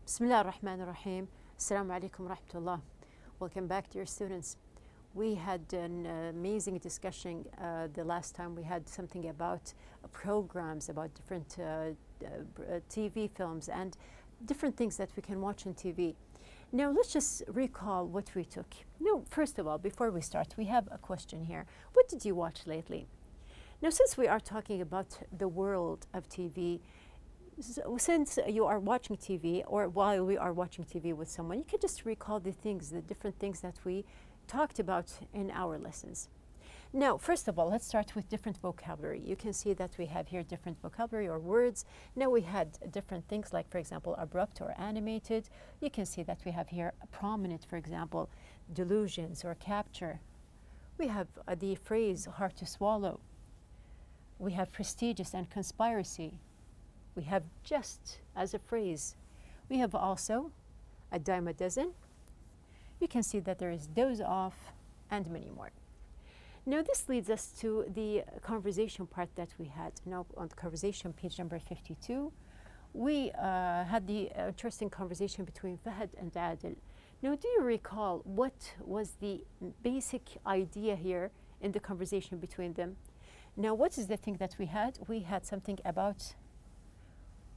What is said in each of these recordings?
Bismillah ar-Rahman ar-Rahim. Assalamu alaikum wa rahmatullah. Welcome back, dear students. We had an amazing discussion the last time. We had something about programs, about different TV films and different things that we can watch on TV. Now, let's just recall what we took. Now, first of all, before we start, we have a question here. What did you watch lately? Now, since we are talking about the world of TV, since you are watching TV or while we are watching TV with someone, you can just recall the different things that we talked about in our lessons. Now, first of all, let's start with different vocabulary. You can see that we have here different vocabulary or words. Now we had different things like, for example, abrupt or animated. You can see that we have here prominent, for example, delusions or capture. We have the phrase hard to swallow. We have prestigious and conspiracy. We have just as a phrase. We have also a dime a dozen. You can see that there is doze off and many more. Now this leads us to the conversation part that we had. Now on the conversation page number 52, we had the interesting conversation between Fahad and Adil. Now do you recall what was the basic idea here in the conversation between them? Now what is the thing that we had? We had something about,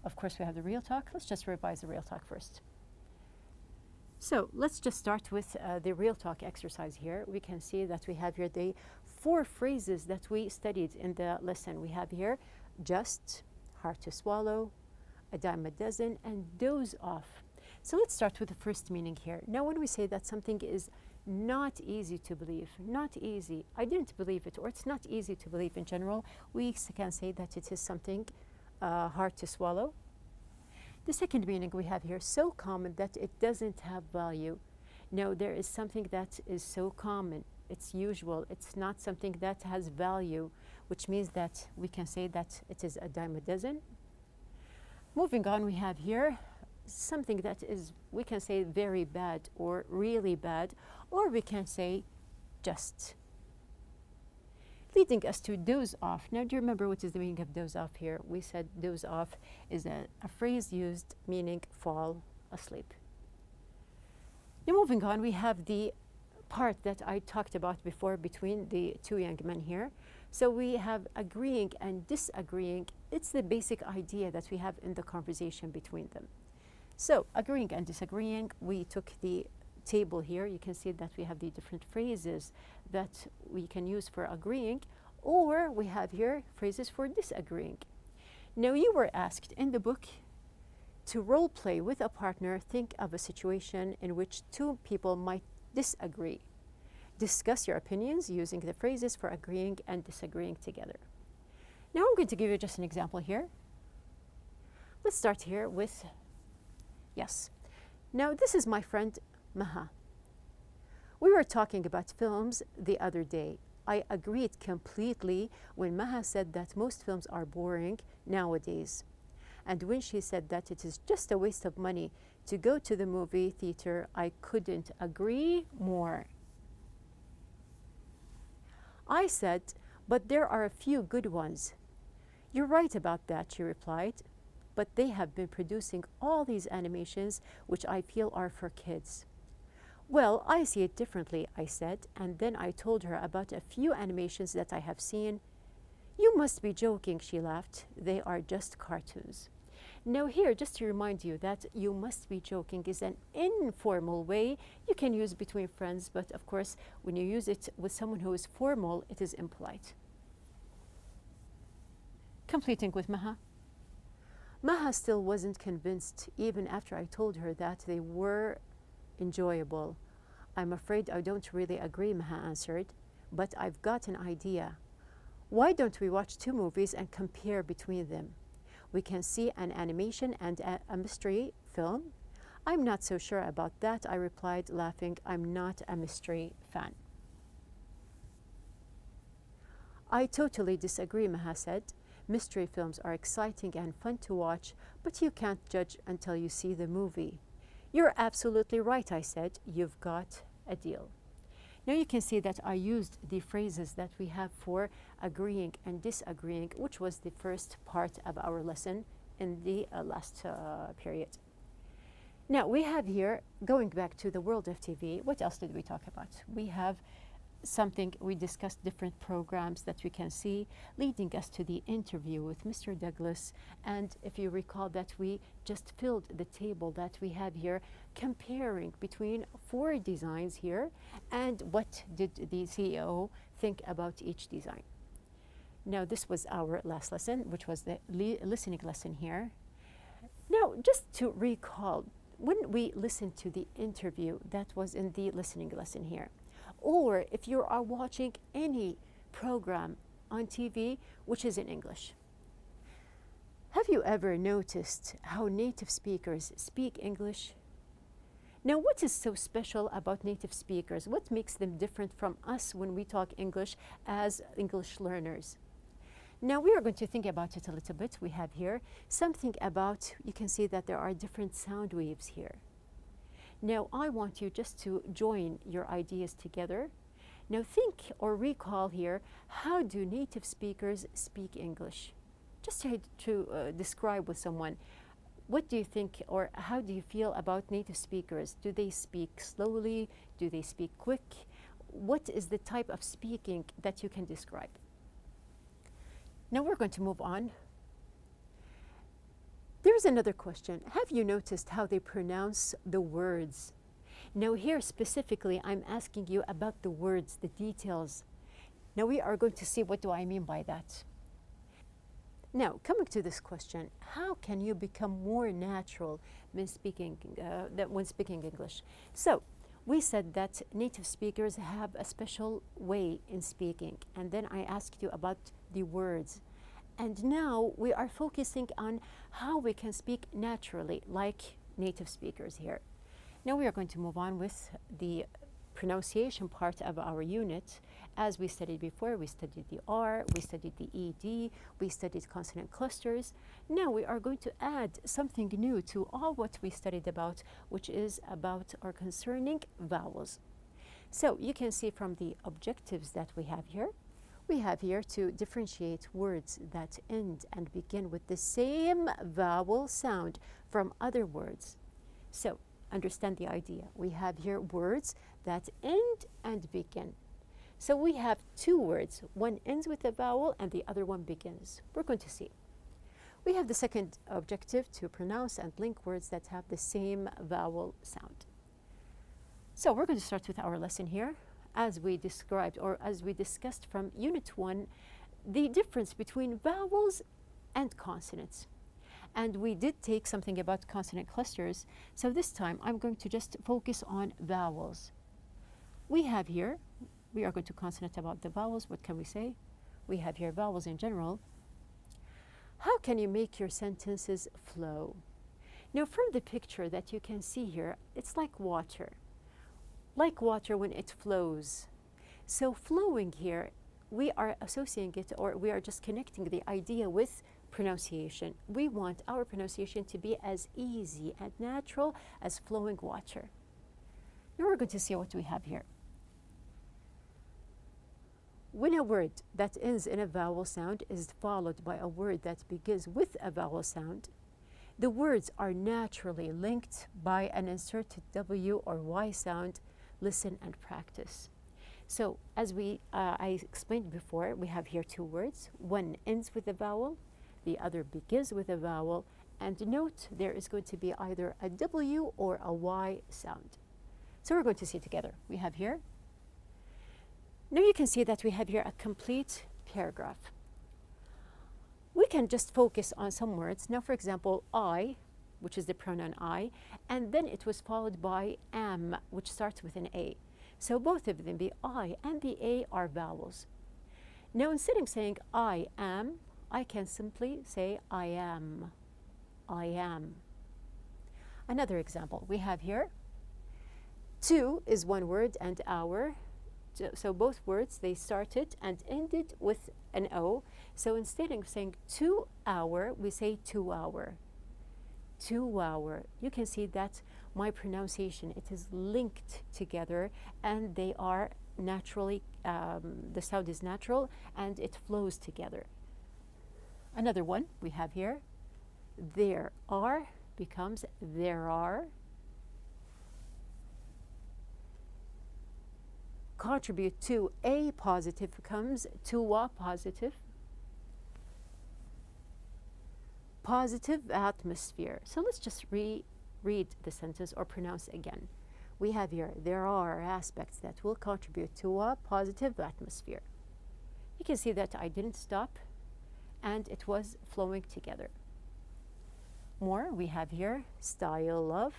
of course we have the real talk. Let's just revise the real talk first. So let's just start with the real talk exercise here. We can see that we have here the 4 phrases that we studied in the lesson. We have here just, hard to swallow, a dime a dozen, and doze off. So let's start with the first meaning here. Now when we say that something is not easy to believe, not easy, I didn't believe it, or it's not easy to believe in general, we can say that it is something hard to swallow. The second meaning we have here, so common that it doesn't have value. No, there is something that is so common, it's usual, it's not something that has value, which means that we can say that it is a dime a dozen. Moving on, we have here something that is, we can say very bad or really bad, or we can say just. Leading us to doze off. Now, do you remember what is the meaning of doze off here? We said doze off is a phrase used meaning fall asleep. Now, moving on, we have the part that I talked about before between the 2 young men here. So we have agreeing and disagreeing. It's the basic idea that we have in the conversation between them. So agreeing and disagreeing, we took the table here. You can see that we have the different phrases that we can use for agreeing, or we have here phrases for disagreeing. Now you were asked in the book to role play with a partner. Think of a situation in which 2 people might disagree. Discuss your opinions using the phrases for agreeing and disagreeing together. Now I'm going to give you just an example here. Let's start here with yes. Now this is my friend Maha. We were talking about films the other day. I agreed completely when Maha said that most films are boring nowadays. And when she said that it is just a waste of money to go to the movie theater, I couldn't agree more. I said, but there are a few good ones. You're right about that, she replied. But they have been producing all these animations which I feel are for kids. Well, I see it differently, I said, and then I told her about a few animations that I have seen. You must be joking, she laughed. They are just cartoons. Now here, just to remind you that you must be joking is an informal way you can use between friends, but of course, when you use it with someone who is formal, it is impolite. Completing with Maha. Maha still wasn't convinced, even after I told her that they were enjoyable. I'm afraid I don't really agree, Maha answered, but I've got an idea. Why don't we watch 2 movies and compare between them? We can see an animation and a mystery film. I'm not so sure about that, I replied, laughing. I'm not a mystery fan. I totally disagree, Maha said. Mystery films are exciting and fun to watch, but you can't judge until you see the movie. You're absolutely right, I said. You've got a deal. Now you can see that I used the phrases that we have for agreeing and disagreeing, which was the first part of our lesson in the last period. Now we have here, going back to the world of TV, what else did we talk about? We have something, we discussed different programs that we can see, leading us to the interview with Mr. Douglas. And if you recall that we just filled the table that we have here, comparing between 4 designs here and what did the CEO think about each design. Now this was our last lesson, which was the listening lesson here. Now just to recall, when we listened to the interview that was in the listening lesson here, or if you are watching any program on TV which is in English, have you ever noticed how native speakers speak English? Now, what is so special about native speakers? What makes them different from us when we talk English as English learners? Now, we are going to think about it a little bit. We have here something about, you can see that there are different sound waves here. Now, I want you just to join your ideas together. Now, think or recall here, how do native speakers speak English? Just to describe with someone, what do you think or how do you feel about native speakers? Do they speak slowly? Do they speak quick? What is the type of speaking that you can describe? Now, we're going to move on. There's another question. Have you noticed how they pronounce the words? Now here specifically, I'm asking you about the words, the details. Now we are going to see what do I mean by that. Now, coming to this question, how can you become more natural when speaking English? So, we said that native speakers have a special way in speaking, and then I asked you about the words. And now we are focusing on how we can speak naturally, like native speakers here. Now we are going to move on with the pronunciation part of our unit. As we studied before, we studied the R, we studied the ED, we studied consonant clusters. Now we are going to add something new to all what we studied about, which is about or concerning vowels. So you can see from the objectives that we have here to differentiate words that end and begin with the same vowel sound from other words. So understand the idea. We have here words that end and begin. So we have 2 words. One ends with a vowel and the other one begins. We're going to see. We have the second objective, to pronounce and link words that have the same vowel sound. So we're going to start with our lesson here. As we described or as we discussed from Unit 1, the difference between vowels and consonants. And we did take something about consonant clusters. So this time I'm going to just focus on vowels. We have here, we are going to consonant about the vowels. What can we say? We have here vowels in general. How can you make your sentences flow? Now from the picture that you can see here, it's like water when it flows. So flowing here, we are associating it, or we are just connecting the idea with pronunciation. We want our pronunciation to be as easy and natural as flowing water. Now we're going to see what we have here. When a word that ends in a vowel sound is followed by a word that begins with a vowel sound, the words are naturally linked by an inserted W or Y sound. Listen and practice. So as I explained before, we have here 2 words. One ends with a vowel, the other begins with a vowel, and note there is going to be either a W or a Y sound. So we're going to see it together. We have here. Now you can see that we have here a complete paragraph. We can just focus on some words. Now, for example, I, which is the pronoun I, and then it was followed by am, which starts with an A. So both of them, the I and the A, are vowels. Now instead of saying I am, I can simply say I am. I am. Another example we have here. To is one word and our. So both words, they started and ended with an O. So instead of saying 2 hour, we say 2 hour. 2 hour. You can see that my pronunciation, it is linked together and they are naturally, the sound is natural and it flows together. Another one we have here. There are becomes there are. contribute to a positive becomes to a positive. Positive atmosphere. So let's just read the sentence or pronounce again. We have here, there are aspects that will contribute to a positive atmosphere. You can see that I didn't stop and it was flowing together. More, we have here, style of,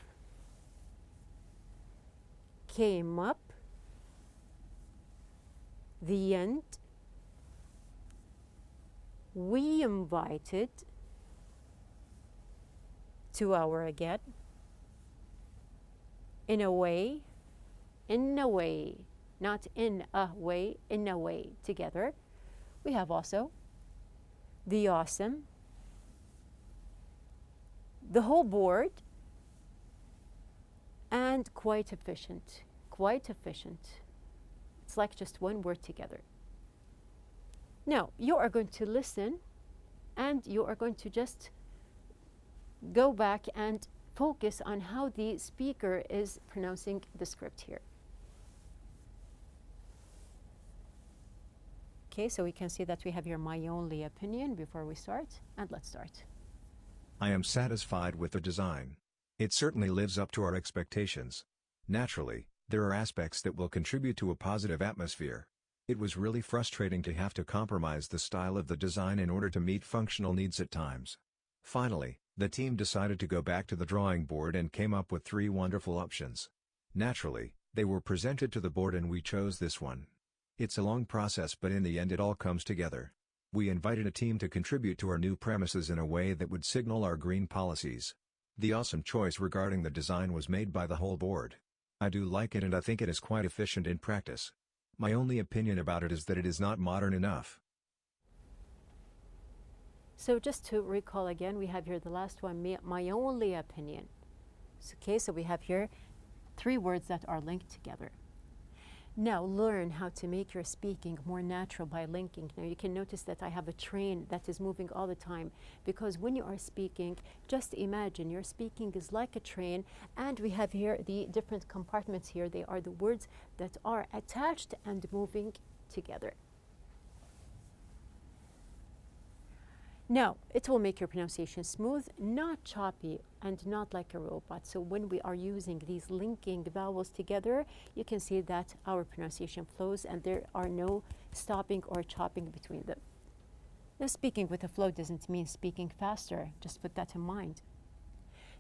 came up, the end, we invited, 2 hour again, in a way, not in a way, together. We have also the awesome, the whole board, and quite efficient. It's like just one word together. Now, you are going to listen and you are going to just go back and focus on how the speaker is pronouncing the script here. Okay, so we can see that we have here my only opinion before we start, and let's start. I am satisfied with the design. It certainly lives up to our expectations. Naturally, there are aspects that will contribute to a positive atmosphere. It was really frustrating to have to compromise the style of the design in order to meet functional needs at times. Finally, the team decided to go back to the drawing board and came up with 3 wonderful options. Naturally, they were presented to the board and we chose this one. It's a long process, but in the end it all comes together. We invited a team to contribute to our new premises in a way that would signal our green policies. The awesome choice regarding the design was made by the whole board. I do like it and I think it is quite efficient in practice. My only opinion about it is that it is not modern enough. So just to recall again, we have here the last one, my only opinion. Okay, so we have here 3 words that are linked together. Now learn how to make your speaking more natural by linking. Now you can notice that I have a train that is moving all the time, because when you are speaking, just imagine your speaking is like a train, and we have here the different compartments here. They are the words that are attached and moving together. Now, it will make your pronunciation smooth, not choppy, and not like a robot. So when we are using these linking vowels together, you can see that our pronunciation flows and there are no stopping or chopping between them. Now, speaking with a flow doesn't mean speaking faster. Just put that in mind.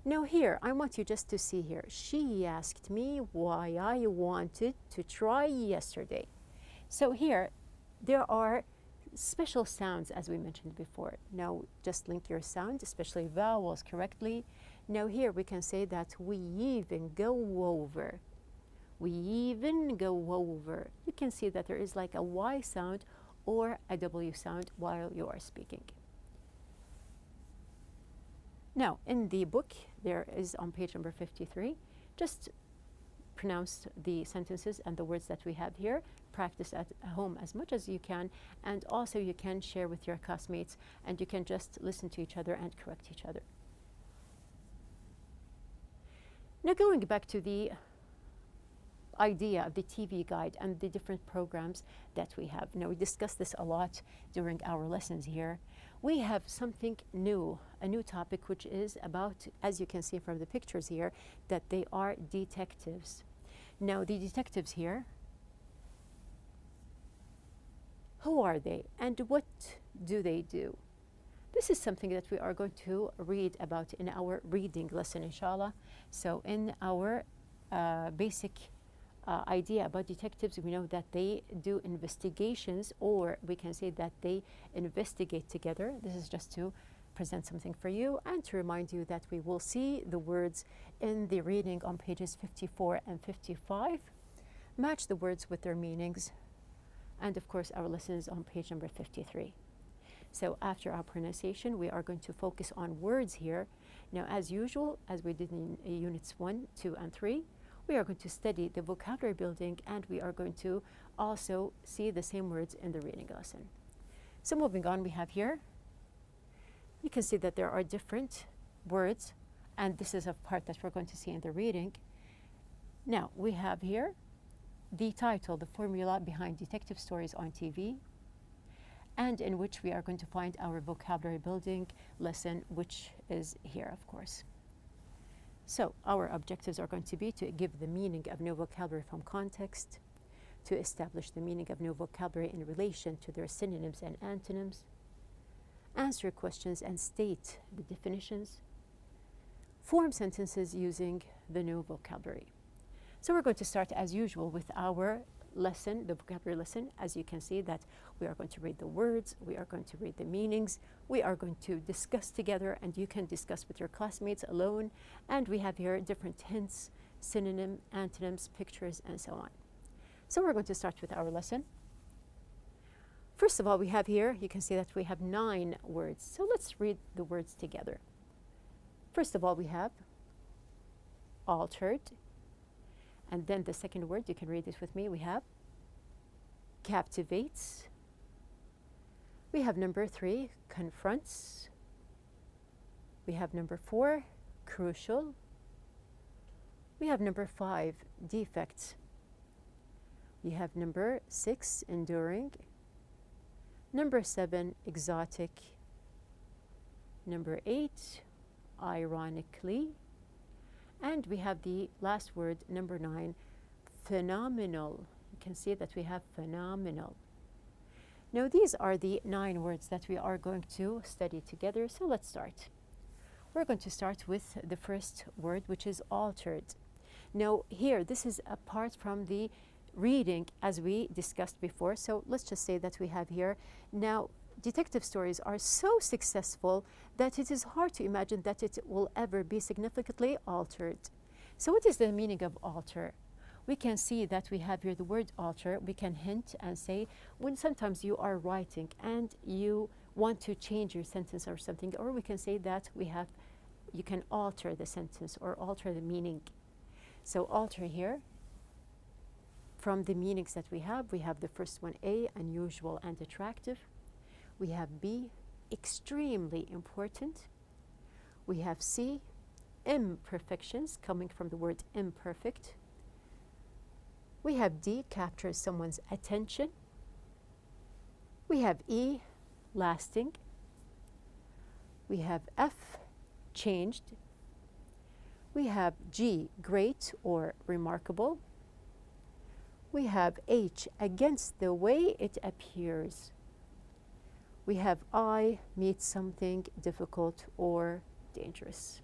Now here, I want you just to see here. She asked me why I wanted to try yesterday. So here, there are special sounds, as we mentioned before. Now just link your sound, especially vowels, correctly. Now here we can say that we even go over. We even go over. You can see that there is like a Y sound or a W sound while you are speaking. Now in the book, there is on page number 53, just pronounce the sentences and the words that we have here. Practice at home as much as you can, and also you can share with your classmates and you can just listen to each other and correct each other. Now going back to the idea of the TV guide and the different programs that we have. Now we discussed this a lot during our lessons here. We have something new, a new topic, which is about, as you can see from the pictures here, that they are detectives. Now the detectives here, who are they and what do they do? This is something that we are going to read about in our reading lesson, inshallah. So in our basic idea about detectives, we know that they do investigations, or we can say that they investigate together. This is just to present something for you and to remind you that we will see the words in the reading on pages 54 and 55. Match the words with their meanings. And of course, our lesson is on page number 53. So after our pronunciation, we are going to focus on words here. Now, as usual, as we did in units 1, 2, and 3, we are going to study the vocabulary building, and we are going to also see the same words in the reading lesson. So moving on, we have here, you can see that there are different words, and this is a part that we're going to see in the reading. Now, we have here the title, the formula behind detective stories on TV, and in which we are going to find our vocabulary building lesson, which is here, of course. So our objectives are going to be to give the meaning of new vocabulary from context, to establish the meaning of new vocabulary in relation to their synonyms and antonyms, answer questions and state the definitions, form sentences using the new vocabulary. So we're going to start as usual with our lesson, the vocabulary lesson. As you can see that we are going to read the words, we are going to read the meanings, we are going to discuss together, and you can discuss with your classmates alone. And we have here different hints, synonym, antonyms, pictures, and so on. So we're going to start with our lesson. First of all, we have here, you can see that we have 9 words. So let's read the words together. First of all, we have altered. And then the second word, you can read this with me, we have captivates. We have number 3, confronts. We have number 4, crucial. We have number 5, defects. We have number 6, enduring. Number 7, exotic. Number 8, ironically. And we have the last word, number 9, phenomenal. You can see that we have phenomenal. Now these are the 9 words that we are going to study together. So let's start. We're going to start with the first word, which is altered. Now here, this is apart from the reading as we discussed before. So let's just say that we have here now detective stories are so successful that it is hard to imagine that it will ever be significantly altered. So what is the meaning of alter? We can see that we have here the word alter. We can hint and say when sometimes you are writing and you want to change your sentence or something, or we can say that you can alter the sentence or alter the meaning. So alter here, from the meanings that we have the first one, A, unusual and attractive. We have B, extremely important. We have C, imperfections, coming from the word imperfect. We have D, captures someone's attention. We have E, lasting. We have F, changed. We have G, great or remarkable. We have H, against the way it appears. We have I, meets something difficult or dangerous.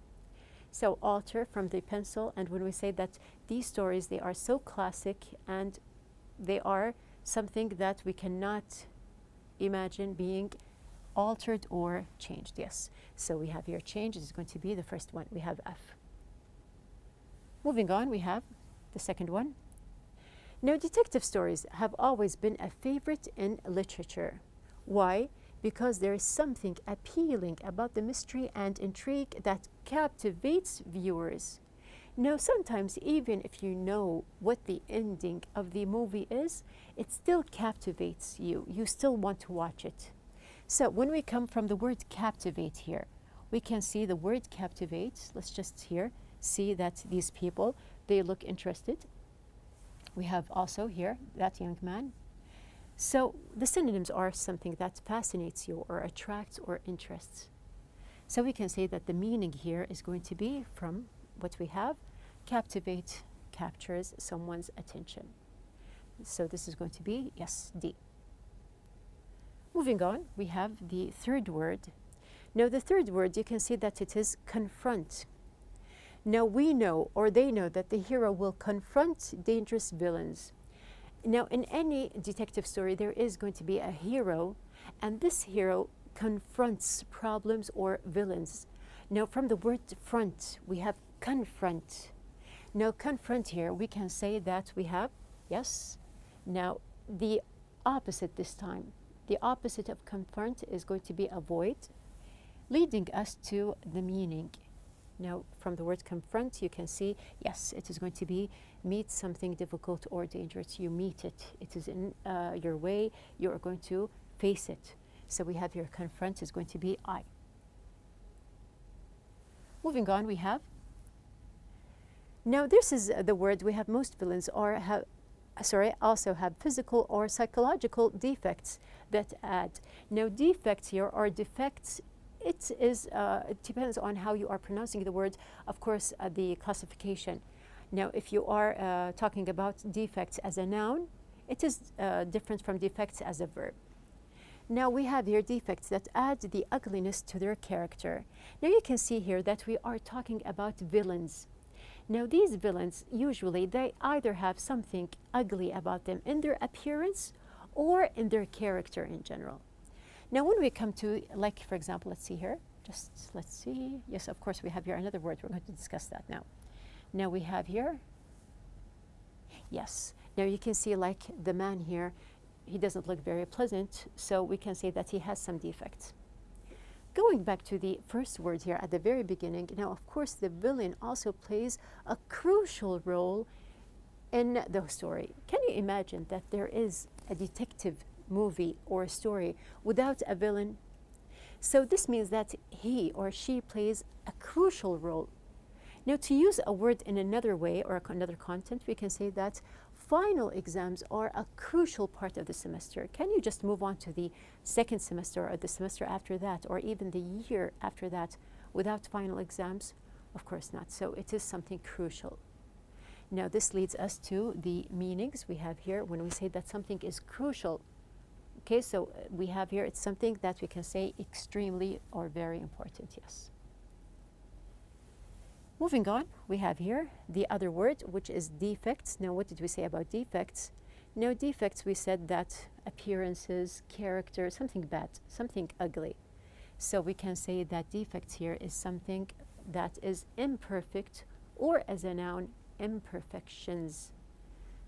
So alter from the pencil, and when we say that these stories, they are so classic and they are something that we cannot imagine being altered or changed. Yes, so we have here change is going to be the first one. We have F. Moving on, we have the second one. Now, detective stories have always been a favorite in literature. Why? Because there is something appealing about the mystery and intrigue that captivates viewers. Now, sometimes even if you know what the ending of the movie is, it still captivates you. You still want to watch it. So when we come from the word captivate here, we can see the word captivate. Let's just here see that these people, they look interested. We have also here that young man. So the synonyms are something that fascinates you or attracts or interests. So we can say that the meaning here is going to be from what we have, captivate, captures someone's attention. So this is going to be, yes, D. Moving on, we have the third word. Now the third word, you can see that it is confront. Now we know, or they know, that the hero will confront dangerous villains. Now in any detective story, there is going to be a hero, and this hero confronts problems or villains. Now from the word front, we have confront. Now confront here, we can say that we have, yes, now the opposite this time. The opposite of confront is going to be avoid, leading us to the meaning. Now, from the word confront, you can see, yes, it is going to be meet something difficult or dangerous. You meet it. It is in your way. You are going to face it. So we have here confront is going to be I. Moving on, we have. Now, this is the word we have most villains also have physical or psychological defects that add. Now, defects here or defects, it depends on how you are pronouncing the word, of course, the classification. Now, if you are talking about defects as a noun, it is different from defects as a verb. Now we have here defects that add the ugliness to their character. Now you can see here that we are talking about villains. Now these villains, usually they either have something ugly about them in their appearance or in their character in general. Now when we come to, like for example, let's see here, let's see. Yes, of course we have here another word. We're going to discuss that now. Now we have here, yes. Now you can see like the man here, he doesn't look very pleasant, so we can say that he has some defects. Going back to the first word here at the very beginning, now of course the villain also plays a crucial role in the story. Can you imagine that there is a detective movie or a story without a villain? So this means that he or she plays a crucial role. Now to use a word in another way or another content, we can say that final exams are a crucial part of the semester. Can you just move on to the second semester or the semester after that or even the year after that without final exams? Of course not. So it is something crucial. Now this leads us to the meanings we have here when we say that something is crucial. Okay, so we have here, it's something that we can say extremely or very important, yes. Moving on, we have here the other word, which is defects. Now, what did we say about defects? Now, defects, we said that appearances, character, something bad, something ugly. So we can say that defects here is something that is imperfect, or as a noun, imperfections.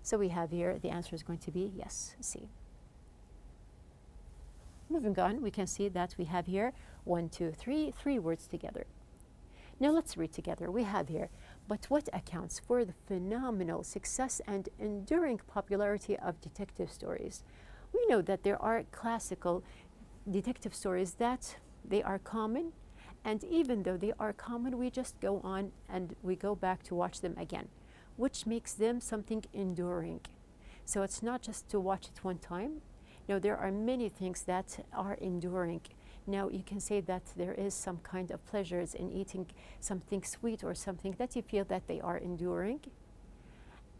So we have here, the answer is going to be yes, C. Moving on, we can see that we have here 1, 2, 3, 3 words together. Now let's read together. We have here, but what accounts for the phenomenal success and enduring popularity of detective stories? We know that there are classical detective stories that they are common, and even though they are common, we just go on and we go back to watch them again, which makes them something enduring. So it's not just to watch it one time. No, there are many things that are enduring. Now you can say that there is some kind of pleasures in eating something sweet or something that you feel that they are enduring.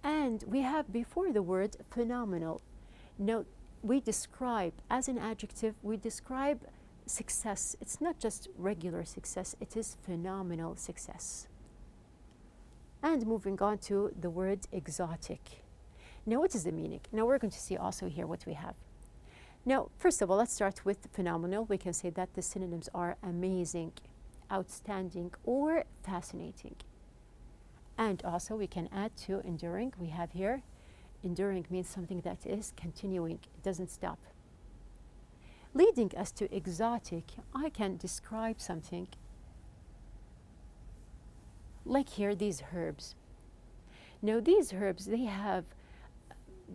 And we have before the word phenomenal. Now we describe, as an adjective, we describe success. It's not just regular success, it is phenomenal success. And moving on to the word exotic. Now what is the meaning? Now we're going to see also here what we have. Now, first of all, let's start with phenomenal. We can say that the synonyms are amazing, outstanding, or fascinating. And also we can add to enduring. We have here, enduring means something that is continuing, it doesn't stop. Leading us to exotic, I can describe something like here, these herbs. Now these herbs, they have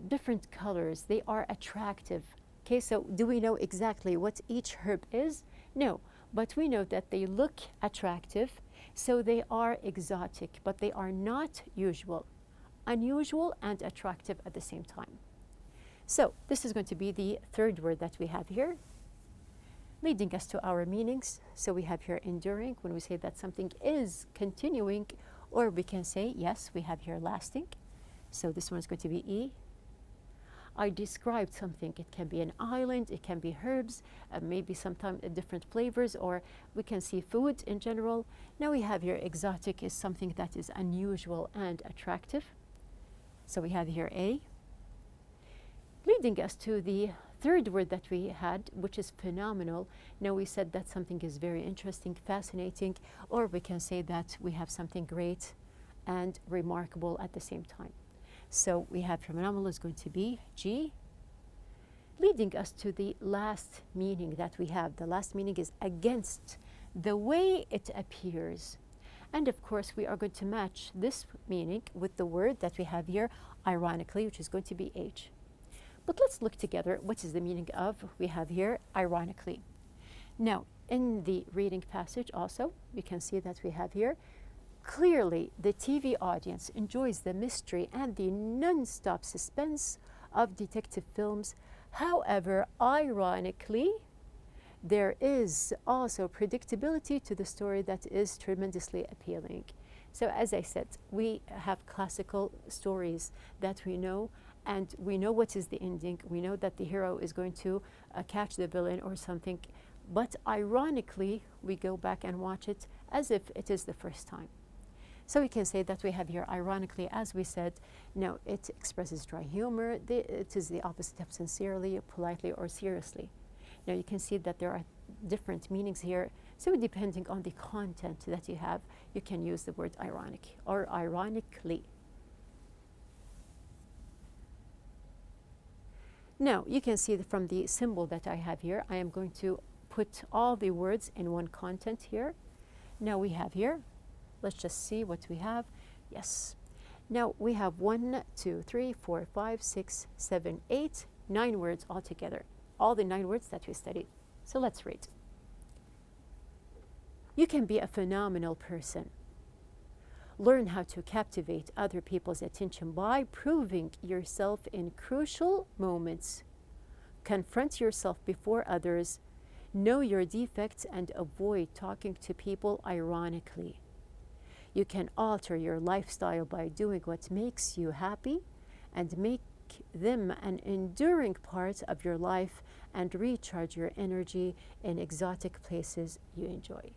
different colors, they are attractive. Okay, so do we know exactly what each herb is? No, but we know that they look attractive, so they are exotic, but they are not usual. Unusual and attractive at the same time. So this is going to be the third word that we have here, leading us to our meanings. So we have here enduring, when we say that something is continuing, or we can say, yes, we have here lasting. So this one is going to be E. I described something. It can be an island, it can be herbs, maybe sometimes different flavors, or we can see food in general. Now we have here exotic is something that is unusual and attractive. So we have here A. Leading us to the third word that we had, which is phenomenal. Now we said that something is very interesting, fascinating, or we can say that we have something great and remarkable at the same time. So we have phenomenal is going to be G, leading us to the last meaning that we have. The last meaning is against, the way it appears. And of course, we are going to match this meaning with the word that we have here, ironically, which is going to be H. But let's look together. What is the meaning of, we have here, ironically. Now, in the reading passage also, we can see that we have here, Clearly, the TV audience enjoys the mystery and the non-stop suspense of detective films. However, ironically, there is also predictability to the story that is tremendously appealing. So as I said, we have classical stories that we know, and we know what is the ending. We know that the hero is going to catch the villain or something. But ironically, we go back and watch it as if it is the first time. So we can say that we have here, ironically, as we said, no, it expresses dry humor. It is the opposite of sincerely, politely, or seriously. Now you can see that there are different meanings here. So depending on the content that you have, you can use the word ironic or ironically. Now you can see from the symbol that I have here, I am going to put all the words in one content here. Now we have here, let's just see what we have. Yes. Now we have 1, 2, 3, 4, 5, 6, 7, 8, 9 words altogether. All the 9 words that we studied. So let's read. You can be a phenomenal person. Learn how to captivate other people's attention by proving yourself in crucial moments. Confront yourself before others. Know your defects and avoid talking to people ironically. You can alter your lifestyle by doing what makes you happy and make them an enduring part of your life and recharge your energy in exotic places you enjoy.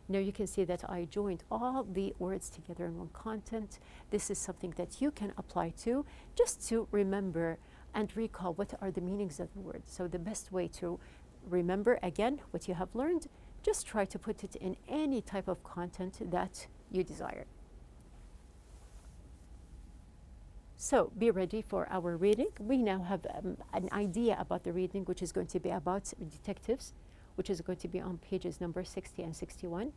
Now you can see that I joined all the words together in one content. This is something that you can apply to just to remember and recall what are the meanings of the words. So the best way to remember again what you have learned, just try to put it in any type of content that you desire. So be ready for our reading. We now have an idea about the reading, which is going to be about detectives, which is going to be on pages number 60 and 61.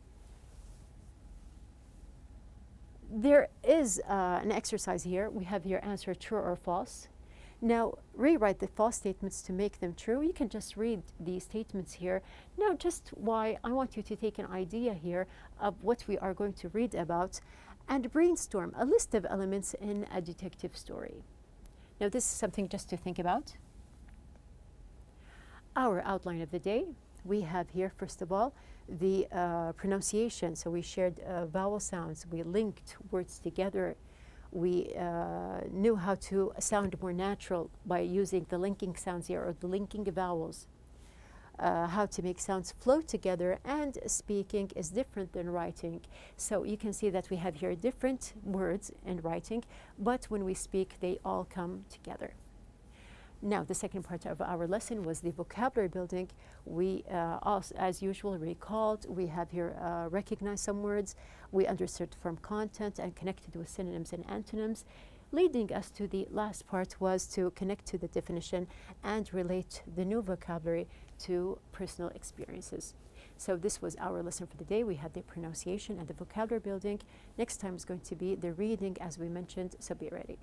There is an exercise here. We have here answer true or false. Now rewrite the false statements to make them true. You can just read these statements here. Now just why I want you to take an idea here of what we are going to read about and brainstorm a list of elements in a detective story. Now this is something just to think about. Our outline of the day, we have here first of all the pronunciation. So we shared vowel sounds, we linked words together, we knew how to sound more natural by using the linking sounds here or the linking vowels. How to make sounds flow together, and speaking is different than writing. So you can see that we have here different words in writing, but when we speak, they all come together. Now, the second part of our lesson was the vocabulary building. We, also, as usual, recalled. We have here recognized some words. We understood from content and connected with synonyms and antonyms. Leading us to the last part was to connect to the definition and relate the new vocabulary to personal experiences. So this was our lesson for the day. We had the pronunciation and the vocabulary building. Next time is going to be the reading, as we mentioned, so be ready.